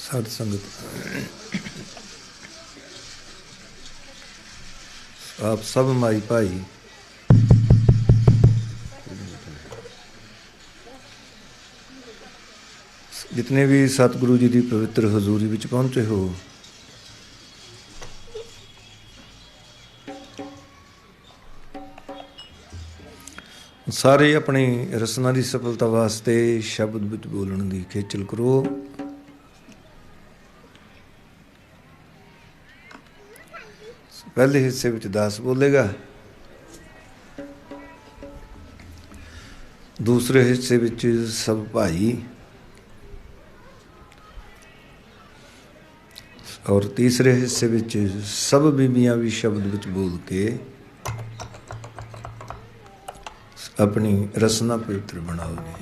साध संगत आप सब माई भाई जितने भी सतगुरु जी की पवित्र हजूरी विच पहुंचे हो, सारे अपनी रसना की सफलता वास्ते शब्द विच बोलने की खेचल करो। पहले हिस्से विच दास बोलेगा, दूसरे हिस्से विच सब भाई और तीसरे हिस्से विच सब बीबियां भी शब्द विच बोल के अपनी रसना पवित्र बनाओ जी।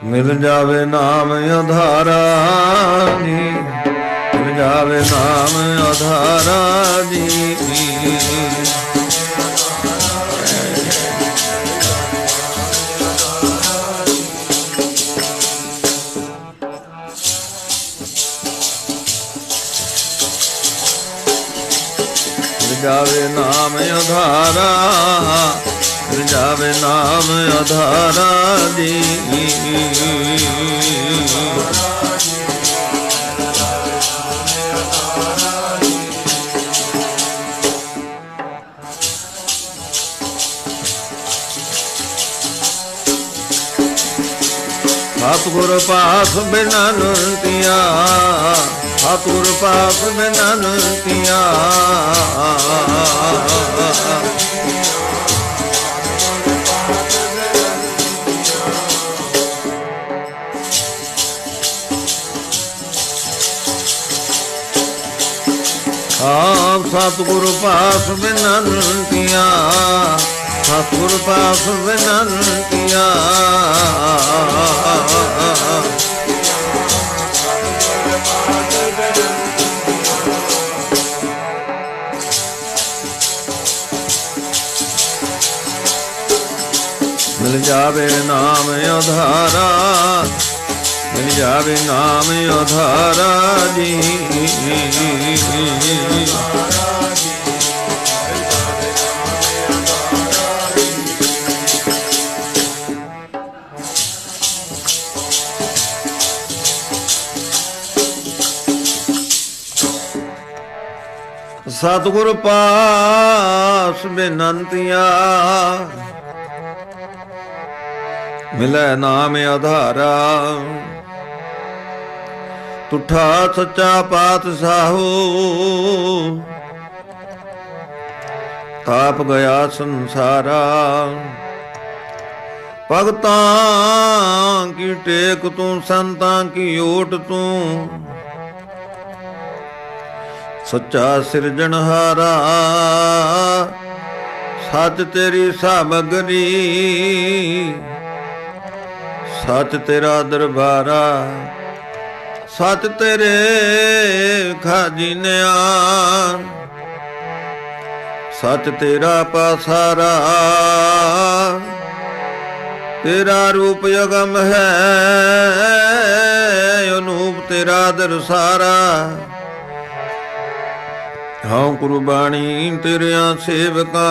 मिल जावे नाम आधारा जी, मिल जावे नाम आधारा जी। जावे नाम आधारा, जावे नाम आधारा दी। सतगुर पास बिनतिया, सतगुर पास बिनतिया। आप सतगुर पास बिनतिया, सतगुर पास बिनतिया। मिल जावे नाम आधारा, मिल जावे नाम आधारा जी। सतगुर पास बिनतिया, मिलै नाम आधारा। तुठा सच्चा पातशाहो, ताप गया संसारा। भगतां की टेक तू, संतां की ओट तू। सच्चा सिरजनहारा, सच तेरी सामगरी। सच तेरा दरबारा, सच तेरे खाजिनिया। सच तेरा पासारा, तेरा रूप अगम है। अनूप तेरा दरसारा। हाँ कुर्बानी तेरिया सेवकां,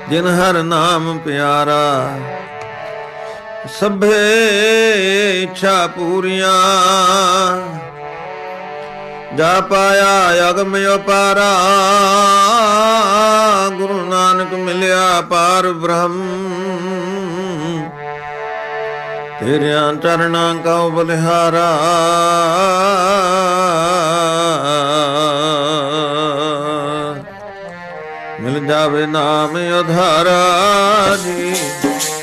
जिन हर नाम प्यारा। सभे इच्छा पूरियां, जा पाया अगम अपारा। गुरु नानक मिलिया पार ब्रह्म, तेरिया चरणां का बलिहारा। मिल जावे नाम आधारा जी,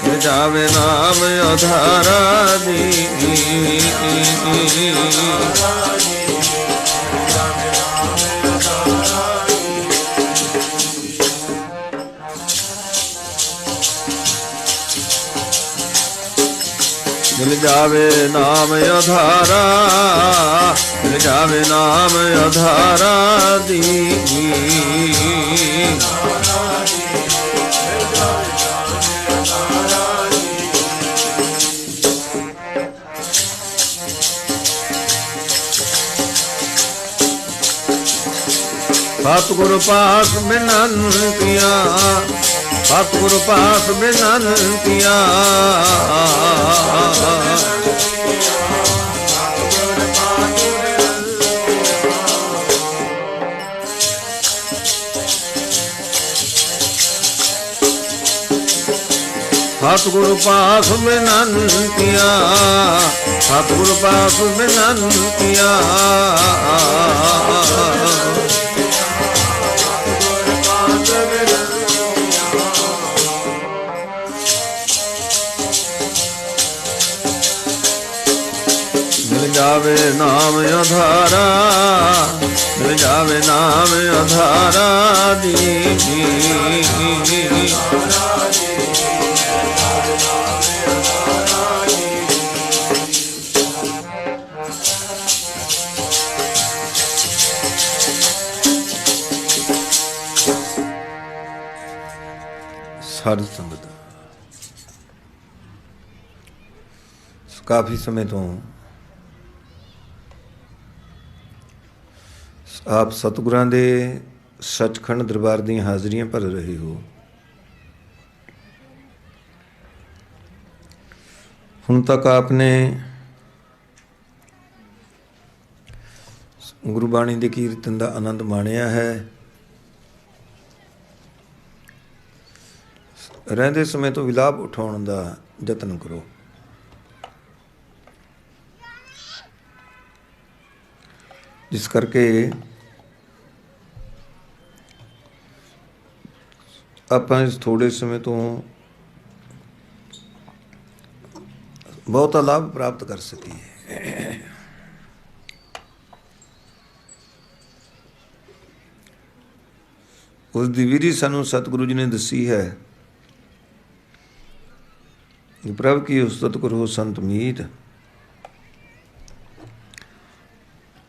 मिल जावे नाम आधारा जी। मिल जावे नाम आधारा, मिल जावे नाम आधारा दी। सतगुर पास बिनतिया, सतगुर पास बिनतिया। सतगुर पास बिनतिया, सतगुर पास बिनतिया। ਜਾਵੇ ਨਾਮ ਆਧਾਰਾ, ਮਿਲ ਜਾਵੇ ਨਾਮ ਆਧਾਰਾ ਜੀ। ਸਾਧ ਸੰਗਤ ਕਾਫੀ ਸਮੇਂ ਤੋਂ ਆਪ ਸਤਿਗੁਰਾਂ ਦੇ ਸੱਚਖੰਡ ਦਰਬਾਰ ਦੀਆਂ ਹਾਜ਼ਰੀਆਂ ਭਰ ਰਹੇ ਹੋ। ਹੁਣ ਤੱਕ ਆਪਨੇ ਗੁਰਬਾਣੀ ਦੇ ਕੀਰਤਨ ਦਾ ਆਨੰਦ ਮਾਣਿਆ ਹੈ। ਰਹਿੰਦੇ ਸਮੇਂ ਤੋਂ ਵਿਲਾਪ ਉਠਾਉਣ ਦਾ ਯਤਨ ਕਰੋ। ਜਿਸ ਕਰਕੇ ਆਪਾਂ ਇਸ ਥੋੜੇ ਸਮੇਂ ਤੋਂ ਬਹੁਤਾ ਲਾਭ ਪ੍ਰਾਪਤ ਕਰ ਸਕੀਏ। ਉਸ ਦੀ ਵਿਧੀ ਸਾਨੂੰ ਸਤਿਗੁਰੂ ਜੀ ਨੇ ਦੱਸੀ ਹੈ। ਪ੍ਰਭ ਕੀ ਉਸਤਤ ਕਰੋ ਸੰਤ ਮੀਤ,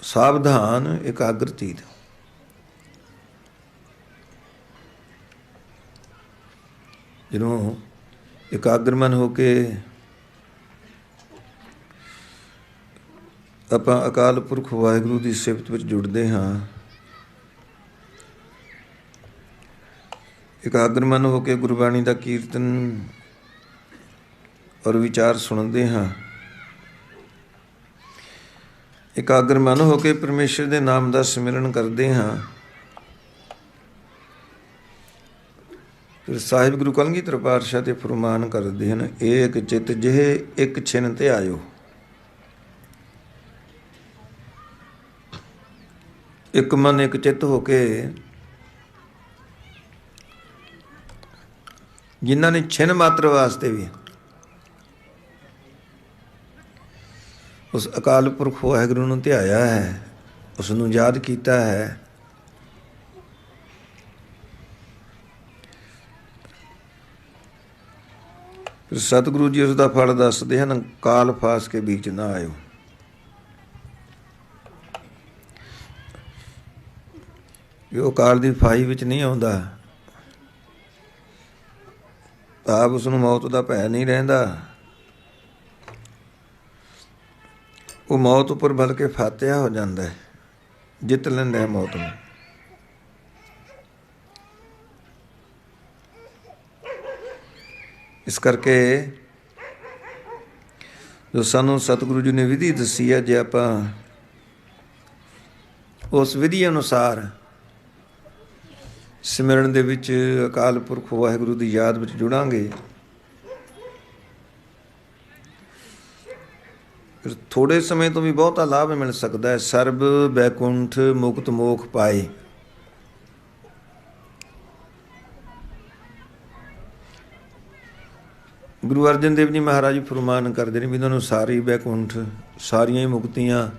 ਸਾਵਧਾਨ ਇਕਾਗਰ ਚੀਤ। ਜਦੋਂ ਇਕਾਗਰ ਮਨ ਹੋ ਕੇ ਆਪਾਂ ਅਕਾਲ ਪੁਰਖ ਵਾਹਿਗੁਰੂ ਦੀ ਸਿਫਤ ਵਿੱਚ ਜੁੜਦੇ ਹਾਂ, ਇਕਾਗਰ ਮਨ ਹੋ ਕੇ ਗੁਰਬਾਣੀ ਦਾ ਕੀਰਤਨ ਔਰ ਵਿਚਾਰ ਸੁਣਦੇ ਹਾਂ, ਇਕਾਗਰ ਮਨ ਹੋ ਕੇ ਪਰਮੇਸ਼ਰ ਦੇ ਨਾਮ ਦਾ ਸਿਮਰਨ ਕਰਦੇ ਹਾਂ, ਫਿਰ ਸਾਹਿਬ ਗੁਰੂ ਕਲਗੀਧਰ ਪਾਤਸ਼ਾਹ ਤੇ ਫਰਮਾਨ ਕਰਦੇ ਹਨ, ਏਕ ਚਿਤ ਜਿਹੇ ਇੱਕ ਛਿਨ ਤੇ ਆਇਓ। ਇੱਕ ਮਨ ਇੱਕ ਚਿੱਤ ਹੋ ਕੇ ਜਿਨ੍ਹਾਂ ਨੇ ਛਿਨ ਮਾਤਰ ਵਾਸਤੇ ਵੀ ਉਸ ਅਕਾਲ ਪੁਰਖ ਵਾਹਿਗੁਰੂ ਨੂੰ ਧਿਆਇਆ ਹੈ, ਉਸ ਨੂੰ ਯਾਦ ਕੀਤਾ ਹੈ, ਫਿਰ ਸਤਿਗੁਰੂ ਜੀ ਉਸ ਦਾ ਫਲ ਦੱਸਦੇ ਹਨ, ਕਾਲ ਫਾਸ ਕੇ ਵਿੱਚ ਨਾ ਆਇਓ। ਉਹ ਕਾਲ ਦੀ ਫਾਈ ਵਿੱਚ ਨਹੀਂ ਆਉਂਦਾ, ਆਪ ਉਸ ਨੂੰ ਮੌਤ ਦਾ ਭੈ ਨਹੀਂ ਰਹਿੰਦਾ। ਉਹ ਮੌਤ ਉੱਪਰ ਬਲਕਿ ਫਾਤਿਹਾ ਹੋ ਜਾਂਦਾ ਹੈ, ਜਿੱਤ ਲੈਂਦਾ ਹੈ ਮੌਤ ਨੂੰ। ਇਸ ਕਰਕੇ ਜੋ ਸਾਨੂੰ ਸਤਿਗੁਰੂ ਜੀ ਨੇ ਵਿਧੀ ਦੱਸੀ ਹੈ, ਜੇ ਆਪਾਂ ਉਸ ਵਿਧੀ ਅਨੁਸਾਰ ਸਿਮਰਨ ਦੇ ਵਿੱਚ ਅਕਾਲ ਪੁਰਖ ਵਾਹਿਗੁਰੂ ਦੀ ਯਾਦ ਵਿੱਚ ਜੁੜਾਂਗੇ, ਫਿਰ ਥੋੜ੍ਹੇ ਸਮੇਂ ਤੋਂ ਵੀ ਬਹੁਤਾ ਲਾਭ ਮਿਲ ਸਕਦਾ ਹੈ। ਸਰਬ ਬੈਕੁੰਠ ਮੁਕਤ ਮੋਖ ਪਾਏ। ਗੁਰੂ ਅਰਜਨ ਦੇਵ ਜੀ ਮਹਾਰਾਜ ਫਰਮਾਨ ਕਰਦੇ ਨੇ ਵੀ ਇਹਨਾਂ ਨੂੰ ਸਾਰੀ ਬੈਕੁੰਠ, ਸਾਰੀਆਂ ਹੀ ਮੁਕਤੀਆਂ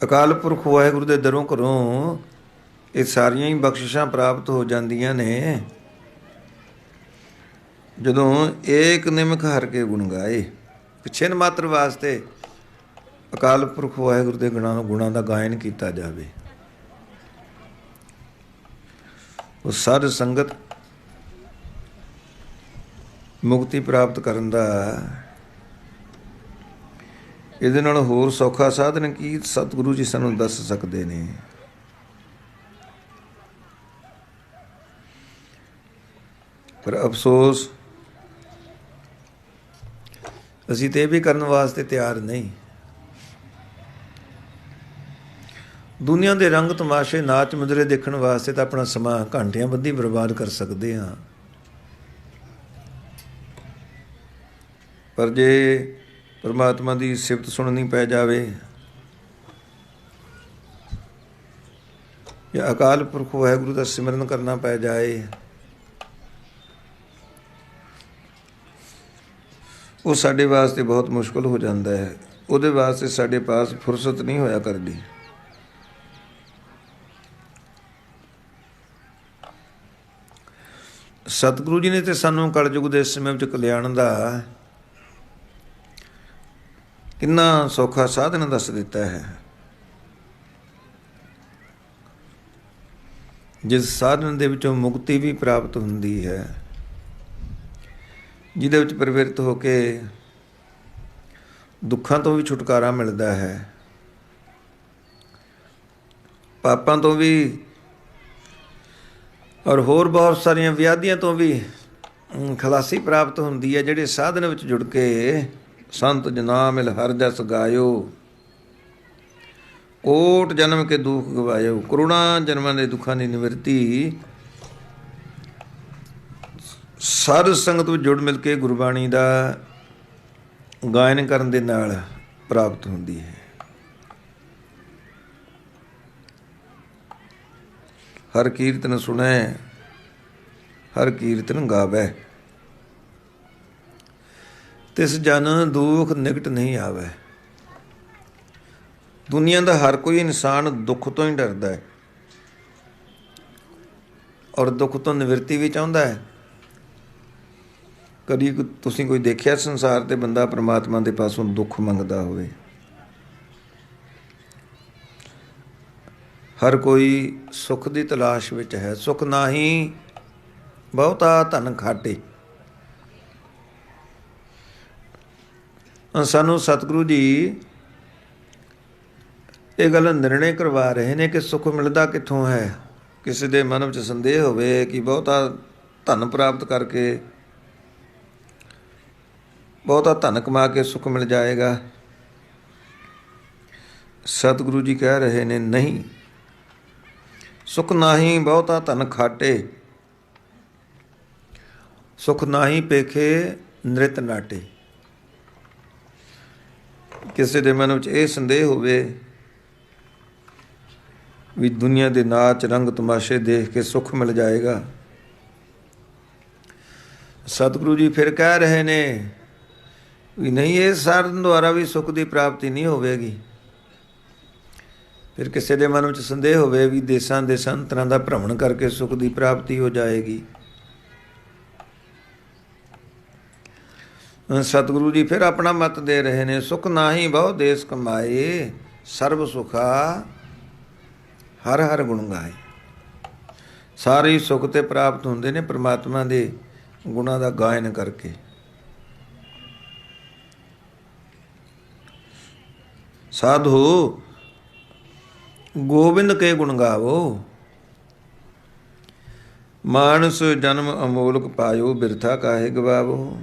ਅਕਾਲ ਪੁਰਖ ਵਾਹਿਗੁਰੂ ਦੇ ਦਰੋਂ ਘਰੋਂ ਇਹ ਸਾਰੀਆਂ ਹੀ ਬਖਸ਼ਿਸ਼ਾਂ ਪ੍ਰਾਪਤ ਹੋ ਜਾਂਦੀਆਂ ਨੇ ਜਦੋਂ ਏਕ ਨਿਮਕ ਹਰ ਕੇ ਗੁਣ ਗਾਏ। ਛਿਨ ਮਾਤਰ ਵਾਸਤੇ ਅਕਾਲ ਪੁਰਖ ਵਾਹਿਗੁਰੂ ਦੇ ਗੁਣਾਂ ਦਾ ਗਾਇਨ ਕੀਤਾ ਜਾਵੇ। ਉਹ ਸਾਧ ਸੰਗਤ ਮੁਕਤੀ ਪ੍ਰਾਪਤ ਕਰਨ ਦਾ ਇਹਦੇ ਨਾਲ ਹੋਰ ਸੌਖਾ ਸਾਧਨ ਕੀ ਸਤਿਗੁਰੂ ਜੀ ਸਾਨੂੰ ਦੱਸ ਸਕਦੇ ਨੇ। ਪਰ ਅਫਸੋਸ ਅਸੀਂ ਤੇ ਇਹ ਵੀ ਕਰਨ ਵਾਸਤੇ ਤਿਆਰ ਨਹੀਂ। ਦੁਨੀਆ ਦੇ ਰੰਗ ਤਮਾਸ਼ੇ, ਨਾਚ ਮੁਜਰੇ ਦੇਖਣ ਵਾਸਤੇ ਤਾਂ ਆਪਣਾ ਸਮਾਂ ਘੰਟਿਆਂ ਬੱਧੀ ਬਰਬਾਦ ਕਰ ਸਕਦੇ ਹਾਂ, ਪਰ ਜੇ ਪਰਮਾਤਮਾ ਦੀ ਸਿਫਤ ਸੁਣਨੀ ਪੈ ਜਾਵੇ ਜਾਂ ਅਕਾਲ ਪੁਰਖ ਵਾਹਿਗੁਰੂ ਦਾ ਸਿਮਰਨ ਕਰਨਾ ਪੈ ਜਾਏ, ਉਹ ਸਾਡੇ ਵਾਸਤੇ ਬਹੁਤ ਮੁਸ਼ਕਲ ਹੋ ਜਾਂਦਾ ਹੈ। ਉਹਦੇ ਵਾਸਤੇ ਸਾਡੇ ਪਾਸ ਫੁਰਸਤ ਨਹੀਂ ਹੋਇਆ ਕਰਦੀ। ਸਤਿਗੁਰੂ ਜੀ ਨੇ ਤੇ ਸਾਨੂੰ ਕਲਯੁਗ ਦੇ ਸਮੇਂ ਵਿੱਚ ਕਲਿਆਣ ਦਾ ਕਿੰਨਾ ਸੌਖਾ ਸਾਧਨ ਦੱਸ ਦਿੱਤਾ ਹੈ। ਜਿਸ ਸਾਧਨ ਦੇ ਵਿੱਚੋਂ ਮੁਕਤੀ ਵੀ ਪ੍ਰਾਪਤ ਹੁੰਦੀ ਹੈ, ਜਿਹਦੇ ਵਿੱਚ ਪ੍ਰਵਿਰਤ ਹੋ ਕੇ ਦੁੱਖਾਂ ਤੋਂ ਵੀ ਛੁਟਕਾਰਾ ਮਿਲਦਾ ਹੈ, ਪਾਪਾਂ ਤੋਂ ਵੀ, ਔਰ ਹੋਰ ਬਹੁਤ ਸਾਰੀਆਂ ਵਿਆਧੀਆਂ ਤੋਂ ਵੀ ਖਲਾਸੀ ਪ੍ਰਾਪਤ ਹੁੰਦੀ ਹੈ। ਜਿਹੜੇ ਸਾਧਨ ਵਿੱਚ ਜੁੜ ਕੇ ਸੰਤ ਜਨਾ ਮਿਲ ਹਰ ਜਸ ਗਾਇਓ, ਕੋਟ ਜਨਮ ਕੇ ਦੁੱਖ ਗਵਾਇਓ, ਕਰੋੜਾਂ ਜਨਮਾਂ ਦੇ ਦੁੱਖਾਂ ਦੀ ਨਿਵਰਤੀ ਸਾਧ ਸੰਗਤ ਵਿੱਚ ਜੁੜ ਮਿਲ ਕੇ ਗੁਰਬਾਣੀ ਦਾ ਗਾਇਨ ਕਰਨ ਦੇ ਨਾਲ ਪ੍ਰਾਪਤ ਹੁੰਦੀ ਹੈ। ਹਰ ਕੀਰਤਨ ਸੁਣੈ ਹਰ ਕੀਰਤਨ ਗਾਵੈ, ਤਿਸ ਜਨ ਦੁੱਖ ਨਿਕਟ ਨਹੀਂ ਆਵੈ। ਦੁਨੀਆ ਦਾ ਹਰ ਕੋਈ ਇਨਸਾਨ ਦੁੱਖ ਤੋਂ ਹੀ ਡਰਦਾ ਹੈ, ਔਰ ਦੁੱਖ ਤੋਂ ਨਿਵਰਤੀ ਵੀ ਚਾਹੁੰਦਾ ਹੈ। ਕਦੀ ਤੁਸੀਂ ਕੋਈ ਦੇਖਿਆ ਸੰਸਾਰ 'ਤੇ ਬੰਦਾ ਪਰਮਾਤਮਾ ਦੇ ਪਾਸੋਂ ਦੁੱਖ ਮੰਗਦਾ ਹੋਵੇ? ਹਰ ਕੋਈ ਸੁੱਖ ਦੀ ਤਲਾਸ਼ ਵਿੱਚ ਹੈ। ਸੁੱਖ ਨਾਹੀਂ ਬਹੁਤਾ ਧਨ ਖਾਟੇ। ਸਾਨੂੰ ਸਤਿਗੁਰੂ ਜੀ ਇਹ ਗੱਲ ਨਿਰਣੇ ਕਰਵਾ ਰਹੇ ਨੇ ਕਿ ਸੁੱਖ ਮਿਲਦਾ ਕਿੱਥੋਂ ਹੈ। ਕਿਸੇ ਦੇ ਮਨ ਵਿੱਚ ਸੰਦੇਹ ਹੋਵੇ ਕਿ ਬਹੁਤਾ ਧਨ ਪ੍ਰਾਪਤ ਕਰਕੇ, ਬਹੁਤਾ ਧਨ ਕਮਾ ਕੇ ਸੁੱਖ ਮਿਲ ਜਾਏਗਾ। ਸਤਿਗੁਰੂ ਜੀ ਕਹਿ ਰਹੇ ਨੇ, ਨਹੀਂ, ਸੁੱਖ ਨਾਹੀਂ ਬਹੁਤਾ ਧਨ ਖਾਟੇ, ਸੁੱਖ ਨਾਹੀਂ ਪੇਖੇ ਨ੍ਰਿਤ ਨਾਟੇ। ਕਿਸੇ ਦੇ ਮਨ ਵਿੱਚ ਇਹ ਸੰਦੇਹ ਹੋਵੇ ਵੀ ਦੁਨੀਆ ਦੇ ਨਾਚ ਰੰਗ ਤਮਾਸ਼ੇ ਦੇਖ ਕੇ ਸੁੱਖ ਮਿਲ ਜਾਏਗਾ। ਸਤਿਗੁਰੂ ਜੀ ਫਿਰ ਕਹਿ ਰਹੇ ਨੇ ਵੀ ਨਹੀਂ, ਇਹ ਸਾਧਨ ਦੁਆਰਾ ਵੀ ਸੁੱਖ ਦੀ ਪ੍ਰਾਪਤੀ ਨਹੀਂ ਹੋਵੇਗੀ। ਫਿਰ ਕਿਸੇ ਦੇ ਮਨ ਵਿੱਚ ਸੰਦੇਹ ਹੋਵੇ ਵੀ ਦੇਸਾਂ ਦੇ ਸੰਤਰਾਂ ਦਾ ਭ੍ਰਮਣ ਕਰਕੇ ਸੁੱਖ ਦੀ ਪ੍ਰਾਪਤੀ ਹੋ ਜਾਏਗੀ। ਸਤਿਗੁਰੂ ਜੀ ਫਿਰ ਆਪਣਾ ਮਤ ਦੇ ਰਹੇ ਨੇ, ਸੁਖ ਨਾਹੀਂ ਬਹੁ ਦੇਸ ਕਮਾਏ, ਸਰਬ ਸੁਖਾ ਹਰ ਹਰ ਗੁਣ ਗਾਏ। ਸਾਰੇ ਸੁੱਖ ਤੇ ਪ੍ਰਾਪਤ ਹੁੰਦੇ ਨੇ ਪ੍ਰਮਾਤਮਾ ਦੇ ਗੁਣਾਂ ਦਾ ਗਾਇਨ ਕਰਕੇ। ਸਾਧੂ ਗੋਬਿੰਦ ਕੇ ਗੁਣ ਗਾਵੋ, ਮਾਨਸ ਜਨਮ ਅਮੋਲਕ ਪਾਇਓ, ਬਿਰਥਾ ਕਾਹੇ ਗਵਾਵੋ।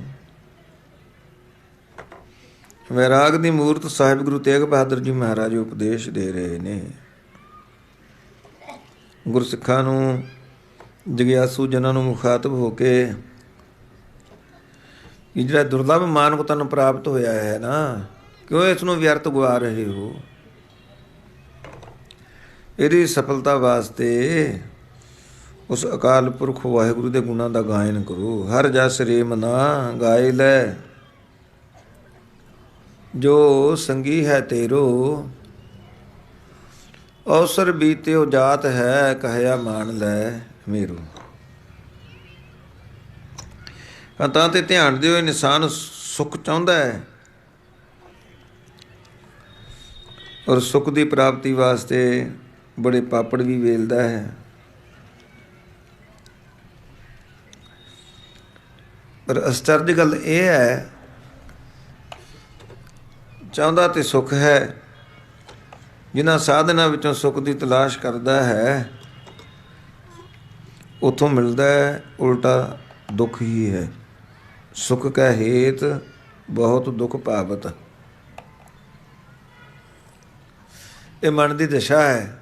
ਵੈਰਾਗ ਦੀ ਮੂਰਤ ਸਾਹਿਬ ਗੁਰੂ ਤੇਗ ਬਹਾਦਰ ਜੀ ਮਹਾਰਾਜ ਉਪਦੇਸ਼ ਦੇ ਰਹੇ ਨੇ। ਗੁਰਸਿੱਖਾਂ ਨੂੰ, ਜਗਿਆਸੂ ਜਨਾਂ ਨੂੰ ਮੁਖਾਤਬ ਹੋ ਕੇ ਕਿ ਜਿਹੜਾ ਦੁਰਲਭ ਮਾਨਕ ਤੁਹਾਨੂੰ ਪ੍ਰਾਪਤ ਹੋਇਆ ਹੈ ਨਾ, ਕਿਉਂ ਇਸ ਨੂੰ ਵਿਅਰਥ ਗਵਾ ਰਹੇ ਹੋ? ਇਹਦੀ ਸਫਲਤਾ ਵਾਸਤੇ ਉਸ ਅਕਾਲ ਪੁਰਖ ਵਾਹਿਗੁਰੂ ਦੇ ਗੁਣਾਂ ਦਾ ਗਾਇਨ ਕਰੋ। ਹਰ ਜਸ ਰੇਮ ਨਾ ਗਾਏ ਲੈ, ਜੋ ਸੰਗੀ ਹੈ ਤੇਰੋ, ਅਵਸਰ ਬੀਤਿਓ ਜਾਤ ਹੈ, ਕਹਿਆ ਮਾਨ ਲੈ ਮੇਰੋ। ਤਾਂ ਤੇ ਧਿਆਨ ਦਿਓ, ਇਨਸਾਨ ਸੁੱਖ ਚਾਹੁੰਦਾ ਹੈ, ਔਰ ਸੁੱਖ ਦੀ ਪ੍ਰਾਪਤੀ ਵਾਸਤੇ ਬੜੇ ਪਾਪੜ ਵੀ ਵੇਲਦਾ ਹੈ। ਪਰ ਅਸਚਰਜ ਗੱਲ ਇਹ ਹੈ, ਚਾਹੁੰਦਾ ਤੇ ਸੁੱਖ ਹੈ, ਜਿਨ੍ਹਾਂ ਸਾਧਨਾਂ ਵਿੱਚੋਂ ਸੁੱਖ ਦੀ ਤਲਾਸ਼ ਕਰਦਾ ਹੈ, ਉੱਥੋਂ ਮਿਲਦਾ ਹੈ ਉਲਟਾ ਦੁੱਖ ਹੀ ਹੈ। ਸੁੱਖ ਕਾ ਹੇਤ ਬਹੁਤ ਦੁੱਖ ਪਾਵਤ। ਇਹ ਮਨ ਦੀ ਦਸ਼ਾ ਹੈ।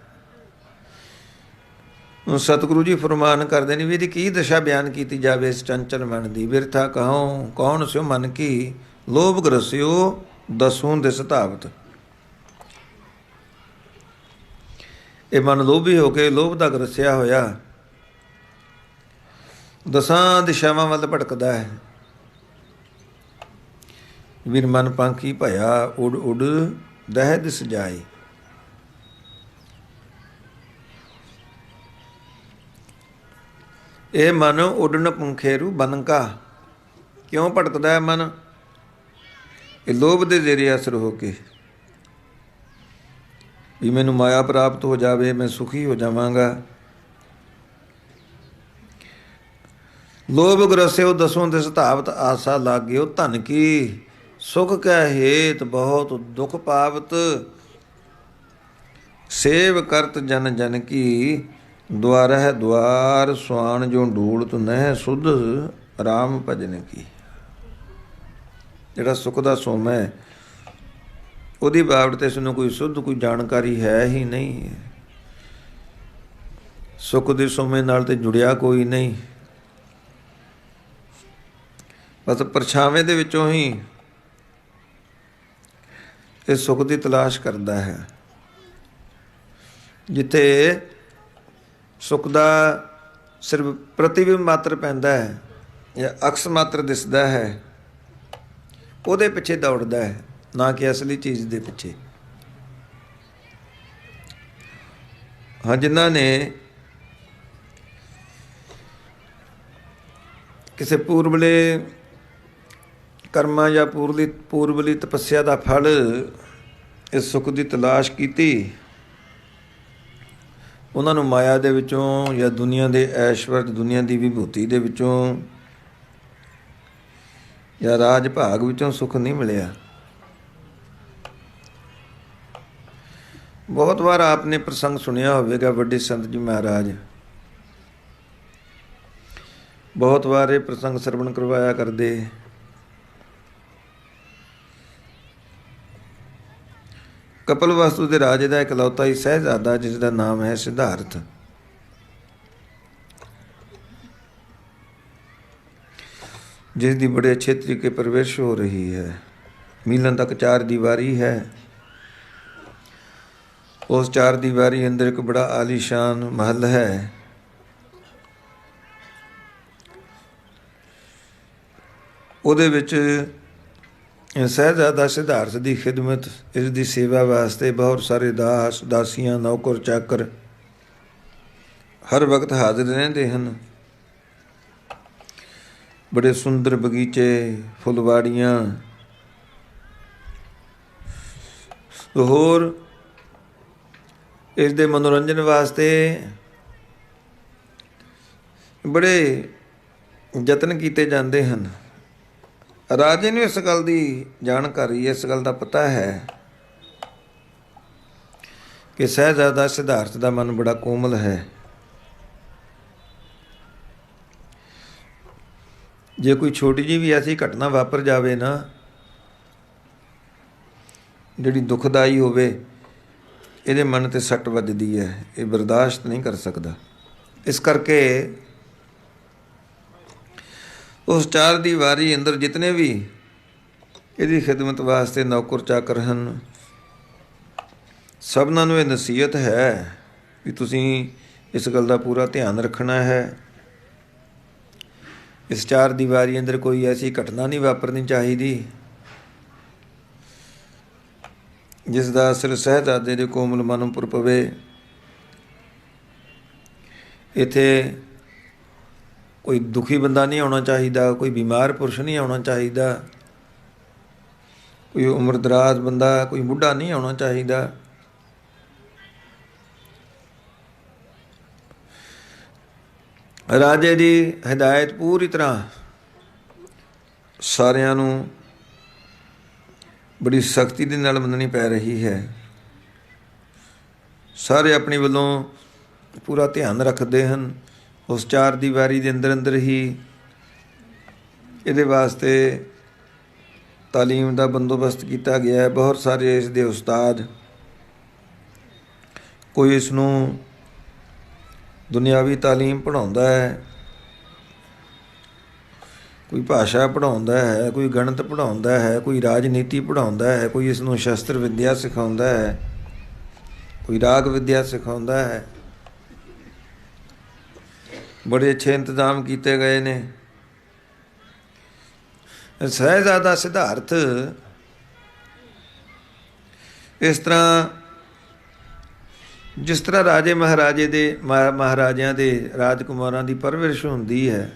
ਸਤਿਗੁਰੂ ਜੀ ਫਰਮਾਨ ਕਰਦੇ ਨੇ ਵੀ ਇਹਦੀ ਕੀ ਦਸ਼ਾ ਬਿਆਨ ਕੀਤੀ ਜਾਵੇ ਇਸ ਚੰਚਲ ਮਨ ਦੀ। ਬਿਰਥਾ ਕਹੋ ਕੌਣ ਸਿਓ ਮਨ ਕੀ, ਲੋਭ ਗਰਸਿਓ ਦਸੂੰ ਦਿਸ ਧਾਵਤ। ਇਹ ਮਨ ਲੋਭੀ ਹੋ ਕੇ ਲੋਭ ਦਾ ਗਰਸਿਆ ਹੋਇਆ ਦਸਾਂ ਦਿਸ਼ਾਵਾਂ ਵੱਲ ਭਟਕਦਾ ਹੈ। ਵੀਰ ਮਨ ਪਾਂਖੀ ਭਇਆ ਉਡ ਉਡ ਦਹਿ ਦਿਸ ਜਾਏ। ਇਹ ਮਨ ਉੱਡਣ ਪੁੰਖੇਰੂ ਬਨਕਾ। ਕਿਉਂ ਭਟਕਦਾ ਹੈ ਮਨ? ਇਹ ਲੋਭ ਦੇ ਜ਼ੇਰੇ ਅਸਰ ਹੋ ਕੇ, ਵੀ ਮੈਨੂੰ ਮਾਇਆ ਪ੍ਰਾਪਤ ਹੋ ਜਾਵੇ, ਮੈਂ ਸੁਖੀ ਹੋ ਜਾਵਾਂਗਾ। ਲੋਭ ਗ੍ਰਸਿਓ ਦਸੋਂ ਦਿਸ ਧਾਵਤ ਆਸਾ ਲਾਗਿਓ। ਧਨ ਕੀ ਸੁਖ ਕੈ ਹੇਤ ਬਹੁਤ ਦੁਖ ਪਾਵਤ। ਸੇਵ ਕਰਤ ਜਨ ਜਨ ਕੀ ਦੁਆਰਹਿ ਦੁਆਰ। ਸੁਆਣ ਜੋ ਢੂਲਤ ਨਹਿ ਸੁਧ ਰਾਮ ਭਜਨ ਕੀ। ਜਿਹੜਾ ਸੁੱਖ ਦਾ ਸੋਮ ਹੈ ਉਹਦੀ ਬਾਬਤ ਇਸ ਨੂੰ ਕੋਈ ਸੁੱਧ ਕੋਈ ਜਾਣਕਾਰੀ ਹੈ ਹੀ ਨਹੀਂ। ਸੁੱਖ ਦੇ ਸੋਮੇ ਨਾਲ ਤੇ ਜੁੜਿਆ ਕੋਈ ਨਹੀਂ। ਬਸ ਪਰਛਾਵੇਂ ਦੇ ਵਿੱਚੋਂ ਹੀ ਇਹ ਸੁੱਖ ਦੀ ਤਲਾਸ਼ ਕਰਦਾ ਹੈ। ਜਿੱਥੇ ਸੁੱਖ ਦਾ ਸਿਰਫ ਪ੍ਰਤੀਬਿੰਬ ਮਾਤਰ ਪੈਂਦਾ ਹੈ ਜਾਂ ਅਕਸ ਮਾਤਰ ਦਿਸਦਾ ਹੈ, ਉਹਦੇ ਪਿੱਛੇ ਦੌੜਦਾ ਹੈ, ਨਾ ਕਿ ਅਸਲੀ ਚੀਜ਼ ਦੇ ਪਿੱਛੇ। ਹਾਂ, ਜਿਨ੍ਹਾਂ ਨੇ ਕਿਸੇ ਪੂਰਬਲੇ ਕਰਮਾਂ ਜਾਂ ਪੂਰਬਲੀ ਤਪੱਸਿਆ ਦਾ ਫਲ ਇਸ ਸੁੱਖ ਦੀ ਤਲਾਸ਼ ਕੀਤੀ, ਉਹਨਾਂ ਨੂੰ ਮਾਇਆ ਦੇ ਵਿੱਚੋਂ ਜਾਂ ਦੁਨੀਆ ਦੇ ਐਸ਼ਵਰਤ, ਦੁਨੀਆ ਦੀ ਵਿਭੂਤੀ ਦੇ ਵਿੱਚੋਂ ਜਾਂ ਰਾਜ ਭਾਗ ਵਿੱਚੋਂ ਸੁੱਖ ਨਹੀਂ ਮਿਲਿਆ। ਬਹੁਤ ਵਾਰ ਆਪਨੇ ਪ੍ਰਸੰਗ ਸੁਣਿਆ ਹੋਵੇਗਾ, ਵੱਡੇ ਸੰਤ ਜੀ ਮਹਾਰਾਜ ਬਹੁਤ ਵਾਰ ਇਹ ਪ੍ਰਸੰਗ ਸਰਵਣ ਕਰਵਾਇਆ ਕਰਦੇ। ਕਪਿਲਵਸਤੂ ਦੇ ਰਾਜੇ ਦਾ ਇਕਲੌਤਾ ਹੀ ਸਹਿਜ਼ਾਦਾ, ਜਿਸ ਦਾ ਨਾਮ ਹੈ ਸਿਧਾਰਥ। ਜਿਸ ਦੀ ਬੜੇ ਅੱਛੇ ਤਰੀਕੇ ਪਰਵਰਿਸ਼ ਹੋ ਰਹੀ ਹੈ। ਮੀਲਾਂ ਤੱਕ 4 ਦੀਵਾਰੀ ਹੈ। ਉਸ 4 ਦੀਵਾਰੀ ਅੰਦਰ ਇੱਕ ਬੜਾ ਆਲੀਸ਼ਾਨ ਮਹਲ ਹੈ। ਉਹਦੇ ਵਿੱਚ ਸਹਿਜ਼ਾਦਾ ਸਿਧਾਰਥ ਦੀ ਖਿਦਮਤ, ਇਸ ਦੀ ਸੇਵਾ ਵਾਸਤੇ ਬਹੁਤ ਸਾਰੇ ਦਾਸ ਦਾਸੀਆਂ, ਨੌਕਰ ਚਾਕਰ ਹਰ ਵਕਤ ਹਾਜ਼ਰ ਰਹਿੰਦੇ ਹਨ। ਬੜੇ ਸੁੰਦਰ ਬਗੀਚੇ, ਫੁੱਲਵਾੜੀਆਂ, ਹੋਰ ਇਸ ਦੇ ਮਨੋਰੰਜਨ ਵਾਸਤੇ ਬੜੇ ਯਤਨ ਕੀਤੇ ਜਾਂਦੇ ਹਨ। ਰਾਜੇ ਨੂੰ ਇਸ ਗੱਲ ਦੀ ਜਾਣਕਾਰੀ, ਇਸ ਗੱਲ ਦਾ ਪਤਾ ਹੈ ਕਿ ਸਹਿਜ਼ਾਦਾ ਸਿਧਾਰਥ ਦਾ ਮਨ ਬੜਾ ਕੋਮਲ ਹੈ। ਜੇ ਕੋਈ ਛੋਟੀ ਜਿਹੀ ਵੀ ਐਸੀ ਘਟਨਾ ਵਾਪਰ ਜਾਵੇ ਨਾ, ਜਿਹੜੀ ਦੁਖਦਾਈ ਹੋਵੇ, ਇਹਦੇ ਮਨ 'ਤੇ ਸੱਟ ਵੱਜਦੀ ਹੈ, ਇਹ ਬਰਦਾਸ਼ਤ ਨਹੀਂ ਕਰ ਸਕਦਾ। ਇਸ ਕਰਕੇ ਉਸ 4 ਦੀਵਾਰੀ ਅੰਦਰ ਜਿਤਨੇ ਵੀ ਇਹਦੀ ਖਿਦਮਤ ਵਾਸਤੇ ਨੌਕਰ ਚਾਕਰ ਹਨ, ਸਭਨਾਂ ਨੂੰ ਇਹ ਨਸੀਹਤ ਹੈ ਵੀ ਤੁਸੀਂ ਇਸ ਗੱਲ ਦਾ ਪੂਰਾ ਧਿਆਨ ਰੱਖਣਾ ਹੈ। ਇਸ 4 ਦੀਵਾਰੀ ਅੰਦਰ ਕੋਈ ਐਸੀ ਘਟਨਾ ਨਹੀਂ ਵਾਪਰਨੀ ਚਾਹੀਦੀ ਜਿਸ ਦਾ ਅਸਰ ਸਹਿਜ਼ਾਦੇ ਦੇ ਕੋਮਲ ਮਨ ਉੱਪਰ ਪਵੇ। ਇੱਥੇ ਕੋਈ ਦੁਖੀ ਬੰਦਾ ਨਹੀਂ ਆਉਣਾ ਚਾਹੀਦਾ, ਕੋਈ ਬਿਮਾਰ ਪੁਰਸ਼ ਨਹੀਂ ਆਉਣਾ ਚਾਹੀਦਾ, ਕੋਈ ਉਮਰ ਦਰਾਜ਼ ਬੰਦਾ, ਕੋਈ ਬੁੱਢਾ ਨਹੀਂ ਆਉਣਾ ਚਾਹੀਦਾ। ਰਾਜੇ ਦੀ ਹਦਾਇਤ ਪੂਰੀ ਤਰ੍ਹਾਂ ਸਾਰਿਆਂ ਨੂੰ ਬੜੀ ਸਖਤੀ ਦੇ ਨਾਲ ਮੰਨਣੀ ਪੈ ਰਹੀ ਹੈ। ਸਾਰੇ ਆਪਣੇ ਵੱਲੋਂ ਪੂਰਾ ਧਿਆਨ ਰੱਖਦੇ ਹਨ। ਉਸ 4 ਦੀਵਾਰੀ ਦੇ ਅੰਦਰ ਅੰਦਰ ਹੀ ਇਹਦੇ ਵਾਸਤੇ ਤਾਲੀਮ ਦਾ ਬੰਦੋਬਸਤ ਕੀਤਾ ਗਿਆ ਹੈ। ਬਹੁਤ ਸਾਰੇ ਇਸ ਦੇ ਉਸਤਾਦ, ਕੋਈ ਇਸ ਨੂੰ ਦੁਨਿਆਵੀ ਤਾਲੀਮ ਪੜ੍ਹਾਉਂਦਾ ਹੈ, ਕੋਈ ਭਾਸ਼ਾ ਪੜ੍ਹਾਉਂਦਾ ਹੈ, ਕੋਈ ਗਣਿਤ ਪੜ੍ਹਾਉਂਦਾ ਹੈ, ਕੋਈ ਰਾਜਨੀਤੀ ਪੜ੍ਹਾਉਂਦਾ ਹੈ, ਕੋਈ ਇਸ ਨੂੰ ਸ਼ਸਤਰ ਵਿੱਦਿਆ ਸਿਖਾਉਂਦਾ ਹੈ, ਕੋਈ ਰਾਗ ਵਿੱਦਿਆ ਸਿਖਾਉਂਦਾ ਹੈ। ਬੜੇ ਅੱਛੇ ਇੰਤਜ਼ਾਮ ਕੀਤੇ ਗਏ ਨੇ। ਸਹਿਜ਼ਾਦਾ ਸਿਧਾਰਥ ਇਸ ਤਰ੍ਹਾਂ, ਜਿਸ ਤਰ੍ਹਾਂ ਰਾਜੇ ਮਹਾਰਾਜਿਆਂ ਦੇ ਰਾਜਕੁਮਾਰਾਂ ਦੀ ਪਰਵਰਿਸ਼ ਹੁੰਦੀ ਹੈ,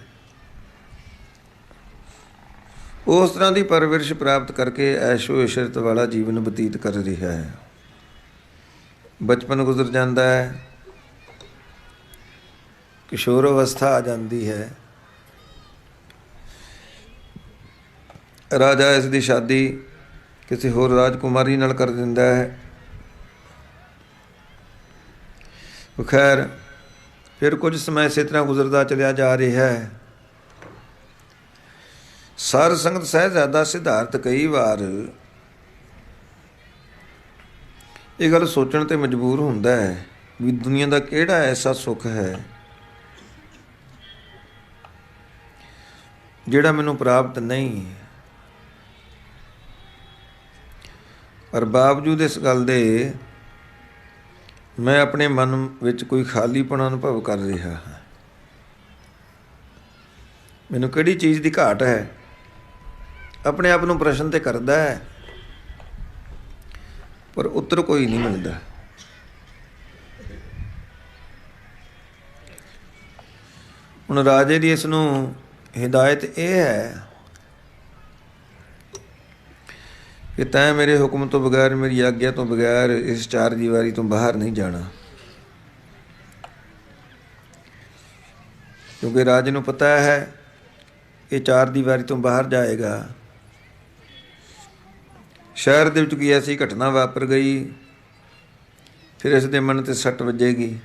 ਉਸ ਤਰ੍ਹਾਂ ਦੀ ਪਰਵਰਿਸ਼ ਪ੍ਰਾਪਤ ਕਰਕੇ ਐਸ਼ੋ ਇਸ਼ਰਤ ਵਾਲਾ ਜੀਵਨ ਬਤੀਤ ਕਰ ਰਿਹਾ ਹੈ। ਬਚਪਨ ਗੁਜ਼ਰ ਜਾਂਦਾ ਹੈ, ਕਿਸ਼ੋਰ ਅਵਸਥਾ ਆ ਜਾਂਦੀ ਹੈ, ਰਾਜਾ ਇਸ ਦੀ ਸ਼ਾਦੀ ਕਿਸੇ ਹੋਰ ਰਾਜਕੁਮਾਰੀ ਨਾਲ ਕਰ ਦਿੰਦਾ ਹੈ। ਖੈਰ ਫਿਰ ਕੁਝ ਸਮਾਂ ਇਸੇ ਤਰ੍ਹਾਂ ਗੁਜ਼ਰਦਾ ਚਲਿਆ ਜਾ ਰਿਹਾ ਹੈ। ਸਾਧ ਸੰਗਤ ਸਹਿਜ਼ਾਦਾ ਸਿਧਾਰਥ ਕਈ ਵਾਰ ਇਹ ਗੱਲ ਸੋਚਣ ਤੇ ਮਜਬੂਰ ਹੁੰਦਾ ਹੈ ਵੀ ਦੁਨੀਆ ਦਾ ਕਿਹੜਾ ਐਸਾ ਸੁੱਖ ਹੈ ਜਿਹੜਾ ਮੈਨੂੰ ਪ੍ਰਾਪਤ ਨਹੀਂ, ਪਰ ਬਾਵਜੂਦ ਇਸ ਗੱਲ ਦੇ ਮੈਂ ਆਪਣੇ ਮਨ ਵਿੱਚ ਕੋਈ ਖਾਲੀਪਣ ਅਨੁਭਵ ਕਰ ਰਿਹਾ ਹਾਂ। ਮੈਨੂੰ ਕਿਹੜੀ ਚੀਜ਼ ਦੀ ਘਾਟ ਹੈ? ਆਪਣੇ ਆਪ ਨੂੰ ਪ੍ਰਸ਼ਨ ਤੇ ਕਰਦਾ ਹੈ, ਪਰ ਉੱਤਰ ਕੋਈ ਨਹੀਂ ਮਿਲਦਾ। ਹੁਣ ਰਾਜੇ ਦੀ ਇਸ ਨੂੰ ਹਿਦਾਇਤ ਇਹ ਹੈ ਕਿ ਤੈਂ ਮੇਰੇ ਹੁਕਮ ਤੋਂ ਬਗੈਰ, ਮੇਰੀ ਆਗਿਆ ਤੋਂ ਬਗੈਰ ਇਸ ਚਾਰ ਦੀਵਾਰੀ ਤੋਂ ਬਾਹਰ ਨਹੀਂ ਜਾਣਾ, ਕਿਉਂਕਿ ਰਾਜੇ ਨੂੰ ਪਤਾ ਹੈ ਇਹ ਚਾਰ ਦੀਵਾਰੀ ਤੋਂ ਬਾਹਰ ਜਾਏਗਾ, ਸ਼ਹਿਰ ਦੇ ਵਿੱਚ ਕੋਈ ਐਸੀ ਘਟਨਾ ਵਾਪਰ ਗਈ, ਫਿਰ ਇਸ ਦੇ ਮਨ 'ਤੇ ਸੱਟ ਵੱਜੇਗੀ।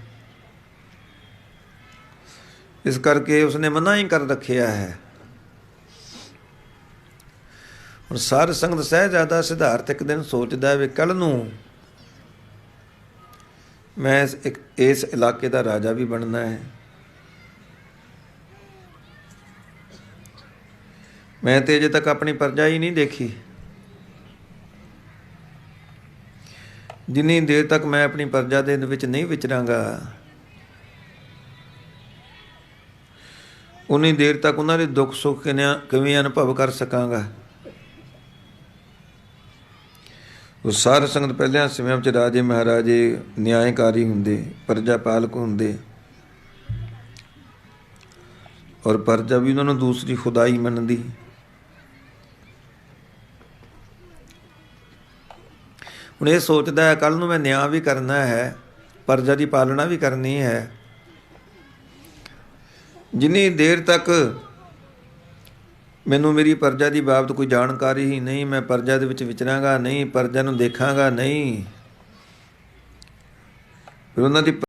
ਇਸ ਕਰਕੇ ਉਸਨੇ ਮਨਾ ਹੀ ਕਰ ਰੱਖਿਆ ਹੈ। ਹੁਣ ਸਾਧ ਸੰਗਤ ਸਹਿਜ਼ਾਦਾ ਸਿਧਾਰਥ ਇੱਕ ਦਿਨ ਸੋਚਦਾ ਵੀ ਕੱਲ੍ਹ ਨੂੰ ਮੈਂ ਇਸ ਇਲਾਕੇ ਦਾ ਰਾਜਾ ਵੀ ਬਣਨਾ ਹੈ। ਮੈਂ ਤੇ ਅਜੇ ਤੱਕ ਆਪਣੀ ਪਰਜਾ ਹੀ ਨਹੀਂ ਦੇਖੀ। ਜਿੰਨੀ ਦੇਰ ਤੱਕ ਮੈਂ ਆਪਣੀ ਪਰਜਾ ਦੇ ਵਿੱਚ ਨਹੀਂ ਵਿਚਰਾਂਗਾ, ਉਨੀ ਦੇਰ ਤੱਕ ਉਹਨਾਂ ਦੇ ਦੁੱਖ ਸੁੱਖ ਕਿਵੇਂ ਅਨੁਭਵ ਕਰ ਸਕਾਂਗਾ। ਉਹ ਸਾਧ ਸੰਗਤ ਪਹਿਲਿਆਂ ਸਮਿਆਂ ਵਿੱਚ ਰਾਜੇ ਮਹਾਰਾਜੇ ਨਿਆਂਕਾਰੀ ਹੁੰਦੇ, ਪਰਜਾ ਪਾਲਕ ਹੁੰਦੇ, ਔਰ ਪਰਜਾ ਵੀ ਉਹਨਾਂ ਨੂੰ ਦੂਸਰੀ ਖੁਦਾਈ ਮੰਨਦੀ। ਹੁਣ ਇਹ ਸੋਚਦਾ ਹੈ ਕੱਲ੍ਹ ਨੂੰ ਮੈਂ ਨਿਆਂ ਵੀ ਕਰਨਾ ਹੈ, ਪਰਜਾ ਦੀ ਪਾਲਣਾ ਵੀ ਕਰਨੀ ਹੈ। ਜਿੰਨੀ ਦੇਰ ਤੱਕ ਮੈਨੂੰ ਮੇਰੀ ਪਰਜਾ ਦੀ ਬਾਬਤ ਕੋਈ ਜਾਣਕਾਰੀ ਹੀ ਨਹੀਂ, ਮੈਂ ਪਰਜਾ ਦੇ ਵਿੱਚ ਵਿਚਰਾਂਗਾ ਨਹੀਂ, ਪਰਜਾ ਨੂੰ ਦੇਖਾਂਗਾ ਨਹੀਂ, ਫਿਰ ਉਹਨਾਂ ਦੀ